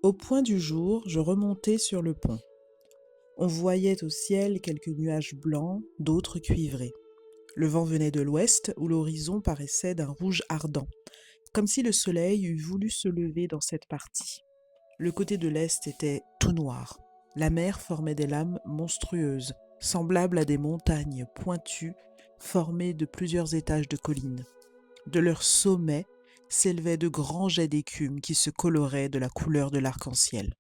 Au point du jour, je remontais sur le pont. On voyait au ciel quelques nuages blancs, d'autres cuivrés. Le vent venait de l'ouest, où l'horizon paraissait d'un rouge ardent, comme si le soleil eût voulu se lever dans cette partie. Le côté de l'est était tout noir. La mer formait des lames monstrueuses, semblables à des montagnes pointues, formées de plusieurs étages de collines. De leur sommet s'élevaient de grands jets d'écume qui se coloraient de la couleur de l'arc-en-ciel.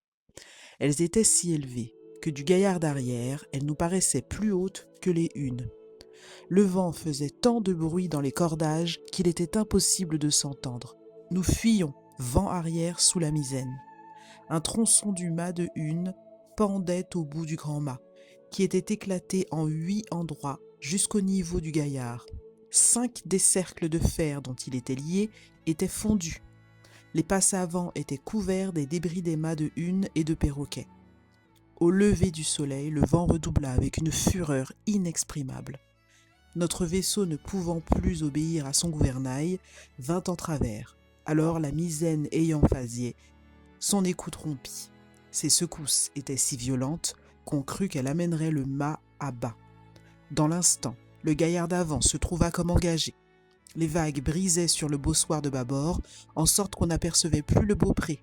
Elles étaient si élevées que du gaillard d'arrière, elles nous paraissaient plus hautes que les unes. Le vent faisait tant de bruit dans les cordages qu'il était impossible de s'entendre. Nous fuyions, vent arrière sous la misaine. Un tronçon du mât de une pendait au bout du grand mât, qui était éclaté en 8 endroits jusqu'au niveau du gaillard. 5 des cercles de fer dont il était lié étaient fondus. Les passes-avant étaient couverts des débris des mâts de une et de perroquets. Au lever du soleil, le vent redoubla avec une fureur inexprimable. Notre vaisseau ne pouvant plus obéir à son gouvernail, vint en travers. Alors la misaine ayant phasié, son écoute rompit. Ses secousses étaient si violentes qu'on crut qu'elle amènerait le mât à bas. Dans l'instant, le gaillard d'avant se trouva comme engagé. Les vagues brisaient sur le bossoir de bâbord, en sorte qu'on n'apercevait plus le beaupré.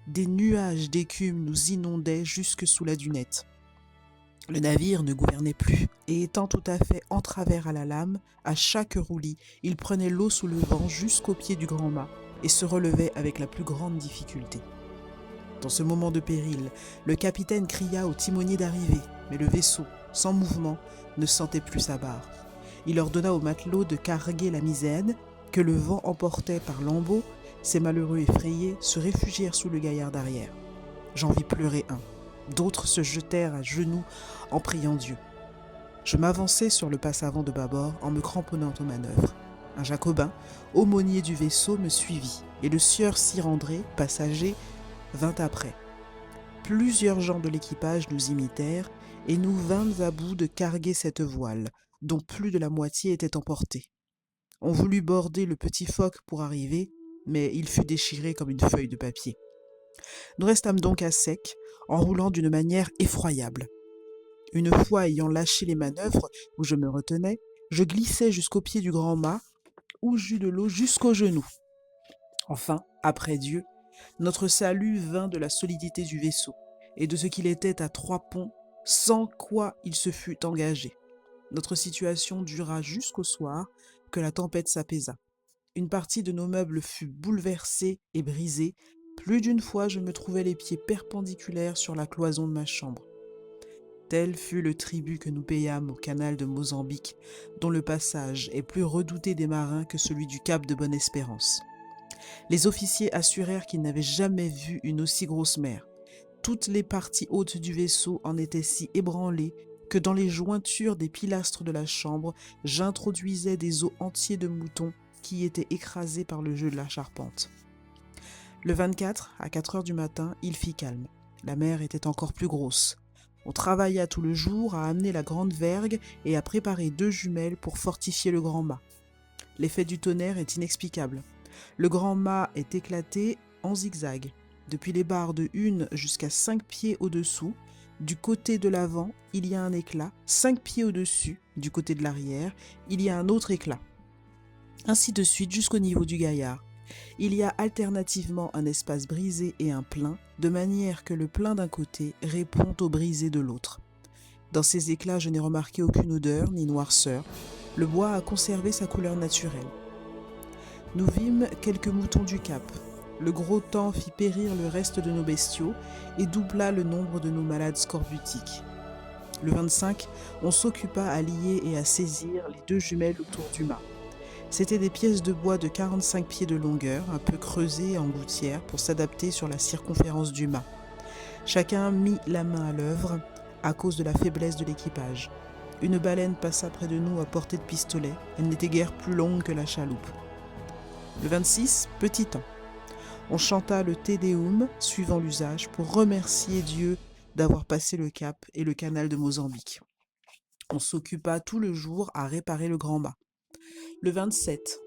Des nuages d'écume nous inondaient jusque sous la dunette. Le navire ne gouvernait plus, et étant tout à fait en travers à la lame, à chaque roulis, il prenait l'eau sous le vent jusqu'au pied du grand mât, et se relevait avec la plus grande difficulté. Dans ce moment de péril, le capitaine cria au timonier d'arriver, mais le vaisseau, sans mouvement, ne sentait plus sa barre. Il ordonna aux matelots de carguer la misaine, que le vent emportait par lambeaux. Ces malheureux effrayés se réfugièrent sous le gaillard d'arrière. J'en vis pleurer un. D'autres se jetèrent à genoux en priant Dieu. Je m'avançai sur le passe-avant de bâbord en me cramponnant aux manœuvres. Un Jacobin, aumônier du vaisseau, me suivit, et le sieur Sir André, passager, vint après. Plusieurs gens de l'équipage nous imitèrent, et nous vînmes à bout de carguer cette voile, dont plus de la moitié était emportée. On voulut border le petit foc pour arriver, mais il fut déchiré comme une feuille de papier. Nous restâmes donc à sec, en roulant d'une manière effroyable. Une fois ayant lâché les manœuvres où je me retenais, je glissai jusqu'au pied du grand mât, où j'eus de l'eau jusqu'aux genoux. Enfin, après Dieu, notre salut vint de la solidité du vaisseau, et de ce qu'il était à 3 ponts, sans quoi il se fût engagé. Notre situation dura jusqu'au soir, que la tempête s'apaisa. Une partie de nos meubles fut bouleversée et brisée. Plus d'une fois, je me trouvais les pieds perpendiculaires sur la cloison de ma chambre. Tel fut le tribut que nous payâmes au canal de Mozambique, dont le passage est plus redouté des marins que celui du cap de Bonne-Espérance. Les officiers assurèrent qu'ils n'avaient jamais vu une aussi grosse mer. Toutes les parties hautes du vaisseau en étaient si ébranlées que dans les jointures des pilastres de la chambre, j'introduisais des os entiers de moutons qui étaient écrasés par le jeu de la charpente. Le 24, à 4 heures du matin, il fit calme. La mer était encore plus grosse. On travailla tout le jour à amener la grande vergue et à préparer 2 jumelles pour fortifier le grand mât. L'effet du tonnerre est inexplicable. Le grand mât est éclaté en zigzag. Depuis les barres de 1 jusqu'à 5 pieds au-dessous, du côté de l'avant, il y a un éclat. 5 pieds au-dessus, du côté de l'arrière, il y a un autre éclat. Ainsi de suite jusqu'au niveau du gaillard. Il y a alternativement un espace brisé et un plein, de manière que le plein d'un côté répond au brisé de l'autre. Dans ces éclats, je n'ai remarqué aucune odeur ni noirceur. Le bois a conservé sa couleur naturelle. Nous vîmes quelques moutons du Cap. Le gros temps fit périr le reste de nos bestiaux et doubla le nombre de nos malades scorbutiques. Le 25, on s'occupa à lier et à saisir les 2 jumelles autour du mât. C'étaient des pièces de bois de 45 pieds de longueur, un peu creusées en gouttière pour s'adapter sur la circonférence du mât. Chacun mit la main à l'œuvre à cause de la faiblesse de l'équipage. Une baleine passa près de nous à portée de pistolet. Elle n'était guère plus longue que la chaloupe. Le 26, petit temps. On chanta le Te Deum, suivant l'usage, pour remercier Dieu d'avoir passé le Cap et le canal de Mozambique. On s'occupa tout le jour à réparer le grand mât. Le 27,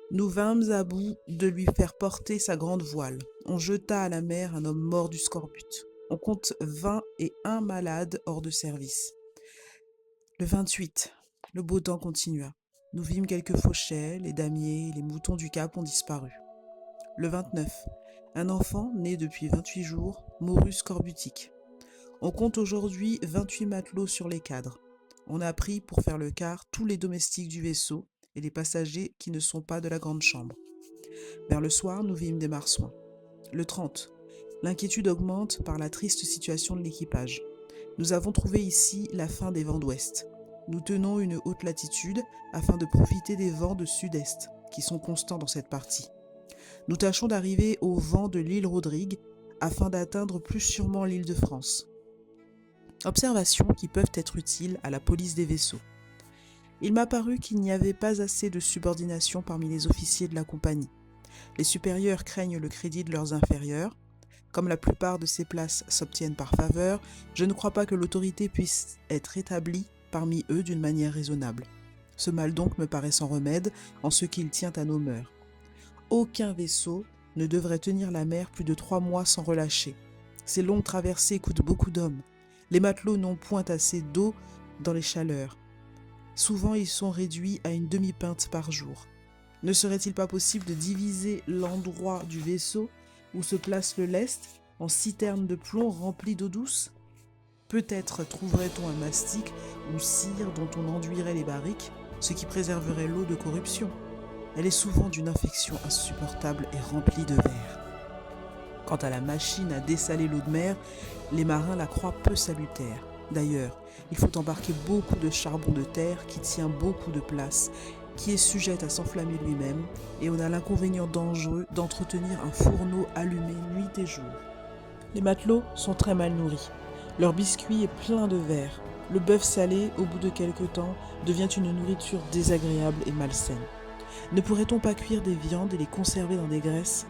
Nous vînmes à bout de lui faire porter sa grande voile. On jeta à la mer un homme mort du scorbut. On compte 21 malades hors de service. Le 28, le beau temps continua. Nous vîmes quelques fauchets, les damiers, les moutons du Cap ont disparu. Le 29, un enfant, né depuis 28 jours, mourut scorbutique. On compte aujourd'hui 28 matelots sur les cadres. On a pris pour faire le quart tous les domestiques du vaisseau et les passagers qui ne sont pas de la grande chambre. Vers le soir, nous vîmes des marsouins. Le 30, l'inquiétude augmente par la triste situation de l'équipage. Nous avons trouvé ici la fin des vents d'ouest. Nous tenons une haute latitude afin de profiter des vents de sud-est, qui sont constants dans cette partie. Nous tâchons d'arriver au vent de l'île Rodrigue afin d'atteindre plus sûrement l'île de France. Observations qui peuvent être utiles à la police des vaisseaux. Il m'a paru qu'il n'y avait pas assez de subordination parmi les officiers de la compagnie. Les supérieurs craignent le crédit de leurs inférieurs. Comme la plupart de ces places s'obtiennent par faveur, je ne crois pas que l'autorité puisse être établie parmi eux d'une manière raisonnable. Ce mal donc me paraît sans remède en ce qu'il tient à nos mœurs. Aucun vaisseau ne devrait tenir la mer plus de 3 mois sans relâcher. Ces longues traversées coûtent beaucoup d'hommes. Les matelots n'ont point assez d'eau dans les chaleurs. Souvent, ils sont réduits à une demi-pinte par jour. Ne serait-il pas possible de diviser l'endroit du vaisseau où se place le lest en citernes de plomb remplies d'eau douce? Peut-être trouverait-on un mastic ou cire dont on enduirait les barriques, ce qui préserverait l'eau de corruption. Elle est souvent d'une infection insupportable et remplie de vers. Quant à la machine à dessaler l'eau de mer, les marins la croient peu salutaire. D'ailleurs, il faut embarquer beaucoup de charbon de terre qui tient beaucoup de place, qui est sujette à s'enflammer lui-même, et on a l'inconvénient dangereux d'entretenir un fourneau allumé nuit et jour. Les matelots sont très mal nourris. Leur biscuit est plein de vers. Le bœuf salé, au bout de quelque temps, devient une nourriture désagréable et malsaine. Ne pourrait-on pas cuire des viandes et les conserver dans des graisses?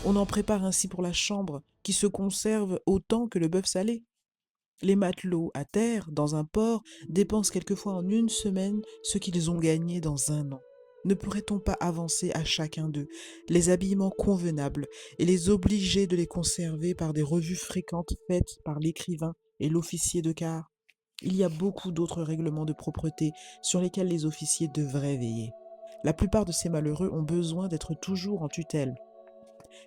On en prépare ainsi pour la chambre, qui se conserve autant que le bœuf salé. Les matelots à terre, dans un port, dépensent quelquefois en une semaine ce qu'ils ont gagné dans un an. Ne pourrait-on pas avancer à chacun d'eux les habillements convenables et les obliger de les conserver par des revues fréquentes faites par l'écrivain et l'officier de quart? Il y a beaucoup d'autres règlements de propreté sur lesquels les officiers devraient veiller. La plupart de ces malheureux ont besoin d'être toujours en tutelle.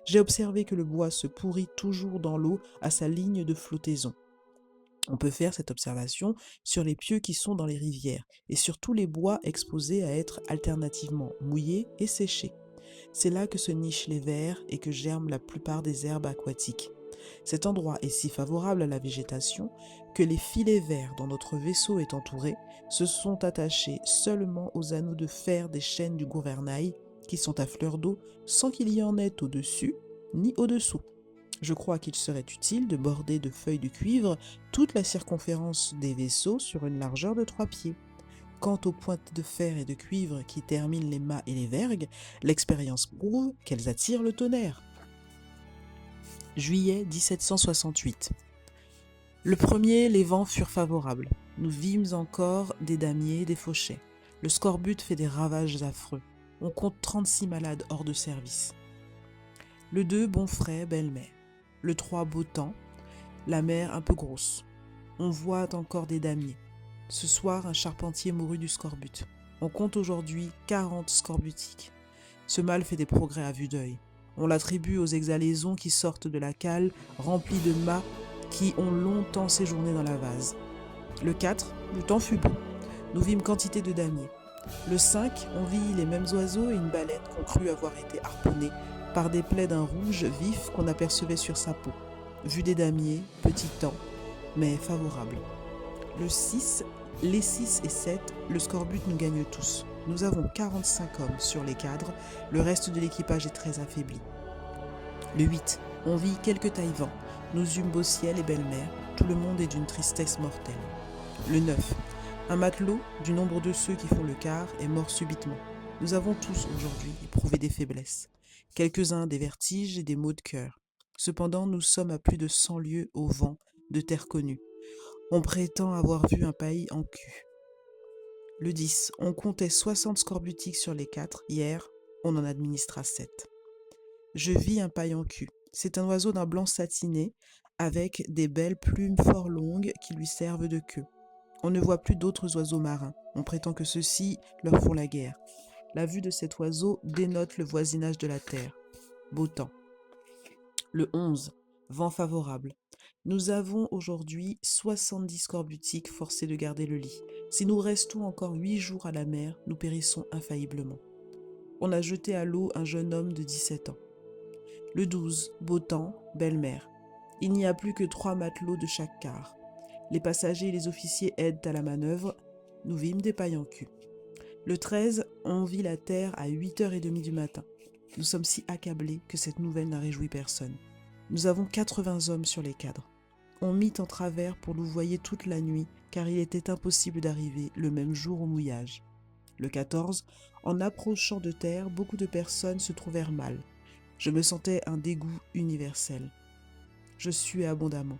J'ai observé que le bois se pourrit toujours dans l'eau à sa ligne de flottaison. On peut faire cette observation sur les pieux qui sont dans les rivières et sur tous les bois exposés à être alternativement mouillés et séchés. C'est là que se nichent les vers et que germent la plupart des herbes aquatiques. Cet endroit est si favorable à la végétation que les filets verts dont notre vaisseau est entouré se sont attachés seulement aux anneaux de fer des chaînes du gouvernail qui sont à fleur d'eau sans qu'il y en ait au-dessus ni au-dessous. Je crois qu'il serait utile de border de feuilles de cuivre toute la circonférence des vaisseaux sur une largeur de 3 pieds. Quant aux pointes de fer et de cuivre qui terminent les mâts et les vergues, l'expérience prouve qu'elles attirent le tonnerre. Juillet 1768. Le premier, les vents furent favorables. Nous vîmes encore des damiers, des fauchets. Le scorbut fait des ravages affreux. On compte 36 malades hors de service. Le 2, bon frais, belle mer. Le 3, beau temps, la mer un peu grosse. On voit encore des damiers. Ce soir, un charpentier mourut du scorbut. On compte aujourd'hui 40 scorbutiques. Ce mal fait des progrès à vue d'œil. On l'attribue aux exhalaisons qui sortent de la cale remplie de mâts qui ont longtemps séjourné dans la vase. Le 4, le temps fut beau. Nous vîmes quantité de damiers. Le 5, on vit les mêmes oiseaux et une baleine qu'on crut avoir été harponnée par des plaies d'un rouge vif qu'on apercevait sur sa peau. Vue des damiers, petit temps, mais favorable. Le 6, les 6 et 7, le scorbut nous gagne tous. Nous avons 45 hommes sur les cadres, le reste de l'équipage est très affaibli. Le 8, on vit quelques taille-vents, nous eûmes beau ciel et belle mer, tout le monde est d'une tristesse mortelle. Le 9, un matelot, du nombre de ceux qui font le quart, est mort subitement. Nous avons tous aujourd'hui éprouvé des faiblesses, quelques-uns des vertiges et des maux de cœur. Cependant, nous sommes à plus de 100 lieues au vent de terre connue. On prétend avoir vu un pays en cul. Le 10, on comptait 60 scorbutiques sur les 4 hier. On en administra 7. Je vis un paillen-cul. C'est un oiseau d'un blanc satiné, avec des belles plumes fort longues qui lui servent de queue. On ne voit plus d'autres oiseaux marins. On prétend que ceux-ci leur font la guerre. La vue de cet oiseau dénote le voisinage de la terre. Beau temps. Le 11. Vent favorable. Nous avons aujourd'hui 70 scorbutiques forcés de garder le lit. Si nous restons encore 8 jours à la mer, nous périssons infailliblement. On a jeté à l'eau un jeune homme de 17 ans. Le 12. Beau temps, belle mer. Il n'y a plus que 3 matelots de chaque quart. Les passagers et les officiers aident à la manœuvre. Nous vîmes des pailles-en-cul. Le 13, on vit la terre à 8h30 du matin. Nous sommes si accablés que cette nouvelle n'a réjoui personne. Nous avons 80 hommes sur les cadres. On mit en travers pour louvoyer toute la nuit, car il était impossible d'arriver le même jour au mouillage. Le 14, en approchant de terre, beaucoup de personnes se trouvèrent mal. Je me sentais un dégoût universel. Je suais abondamment.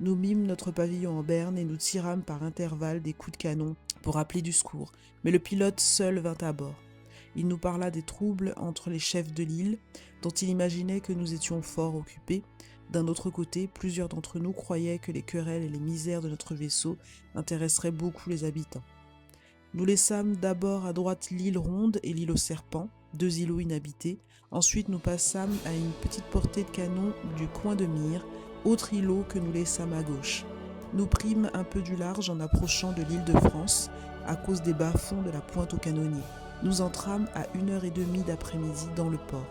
Nous mîmes notre pavillon en berne et nous tirâmes par intervalles des coups de canon pour appeler du secours, mais le pilote seul vint à bord. Il nous parla des troubles entre les chefs de l'île, dont il imaginait que nous étions fort occupés. D'un autre côté, plusieurs d'entre nous croyaient que les querelles et les misères de notre vaisseau intéresseraient beaucoup les habitants. Nous laissâmes d'abord à droite l'île Ronde et l'île aux Serpents, 2 îlots inhabités. Ensuite, nous passâmes à une petite portée de canon du coin de Mire, autre îlot que nous laissâmes à gauche. Nous prîmes un peu du large en approchant de l'île de France, à cause des bas-fonds de la pointe aux canonniers. Nous entrâmes à 1h30 d'après-midi dans le port.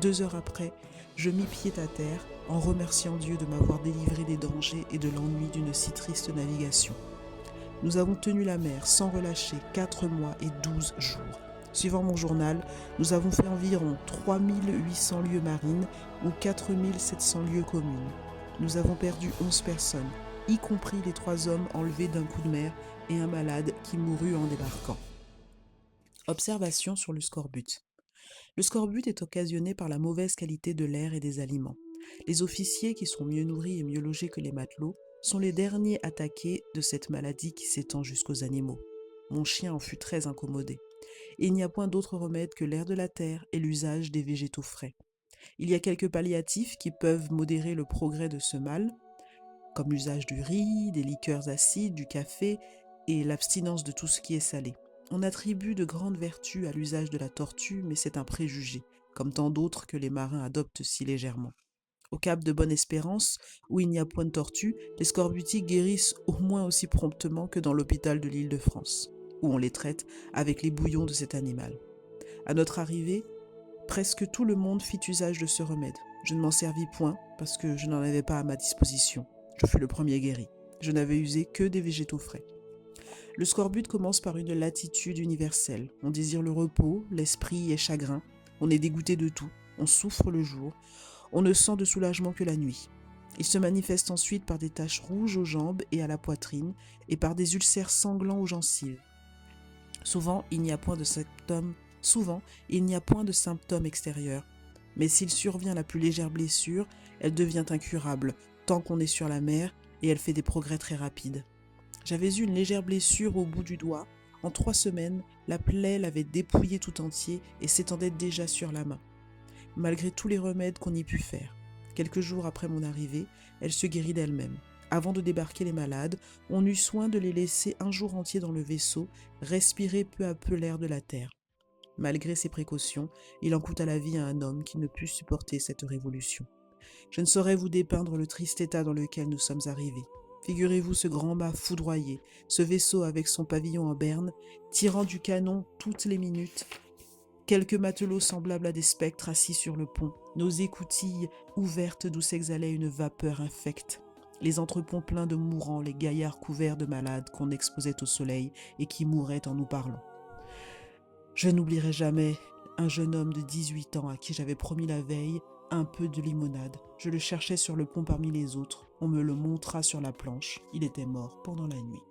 2 heures après, je mis pied à terre, en remerciant Dieu de m'avoir délivré des dangers et de l'ennui d'une si triste navigation. Nous avons tenu la mer sans relâcher 4 mois et 12 jours. Suivant mon journal, nous avons fait environ 3800 lieues marines ou 4700 lieues communes. Nous avons perdu 11 personnes, y compris les 3 hommes enlevés d'un coup de mer et un malade qui mourut en débarquant. Observation sur le scorbut. Le scorbut est occasionné par la mauvaise qualité de l'air et des aliments. Les officiers, qui sont mieux nourris et mieux logés que les matelots, sont les derniers attaqués de cette maladie qui s'étend jusqu'aux animaux. Mon chien en fut très incommodé. Il n'y a point d'autre remède que l'air de la terre et l'usage des végétaux frais. Il y a quelques palliatifs qui peuvent modérer le progrès de ce mal, comme l'usage du riz, des liqueurs acides, du café et l'abstinence de tout ce qui est salé. On attribue de grandes vertus à l'usage de la tortue, mais c'est un préjugé, comme tant d'autres que les marins adoptent si légèrement. Au cap de Bonne-Espérance, où il n'y a point de tortue, les scorbutiques guérissent au moins aussi promptement que dans l'hôpital de l'Île-de-France, où on les traite avec les bouillons de cet animal. À notre arrivée, presque tout le monde fit usage de ce remède. Je ne m'en servis point, parce que je n'en avais pas à ma disposition. Je fus le premier guéri. Je n'avais usé que des végétaux frais. Le scorbut commence par une latitude universelle. On désire le repos, l'esprit est chagrin. On est dégoûté de tout. On souffre le jour. On ne sent de soulagement que la nuit. Il se manifeste ensuite par des taches rouges aux jambes et à la poitrine et par des ulcères sanglants aux gencives. Souvent, il n'y a point de symptômes extérieurs. Mais s'il survient la plus légère blessure, elle devient incurable, tant qu'on est sur la mer, et elle fait des progrès très rapides. J'avais eu une légère blessure au bout du doigt. En 3 semaines, la plaie l'avait dépouillée tout entier et s'étendait déjà sur la main. Malgré tous les remèdes qu'on y put faire. Quelques jours après mon arrivée, elle se guérit d'elle-même. Avant de débarquer les malades, on eut soin de les laisser un jour entier dans le vaisseau, respirer peu à peu l'air de la terre. Malgré ces précautions, il en coûta la vie à un homme qui ne put supporter cette révolution. Je ne saurais vous dépeindre le triste état dans lequel nous sommes arrivés. Figurez-vous ce grand mât foudroyé, ce vaisseau avec son pavillon en berne, tirant du canon toutes les minutes, quelques matelots semblables à des spectres assis sur le pont, nos écoutilles ouvertes d'où s'exhalait une vapeur infecte, les entreponts pleins de mourants, les gaillards couverts de malades qu'on exposait au soleil et qui mouraient en nous parlant. Je n'oublierai jamais un jeune homme de 18 ans à qui j'avais promis la veille un peu de limonade. Je le cherchais sur le pont parmi les autres. On me le montra sur la planche. Il était mort pendant la nuit.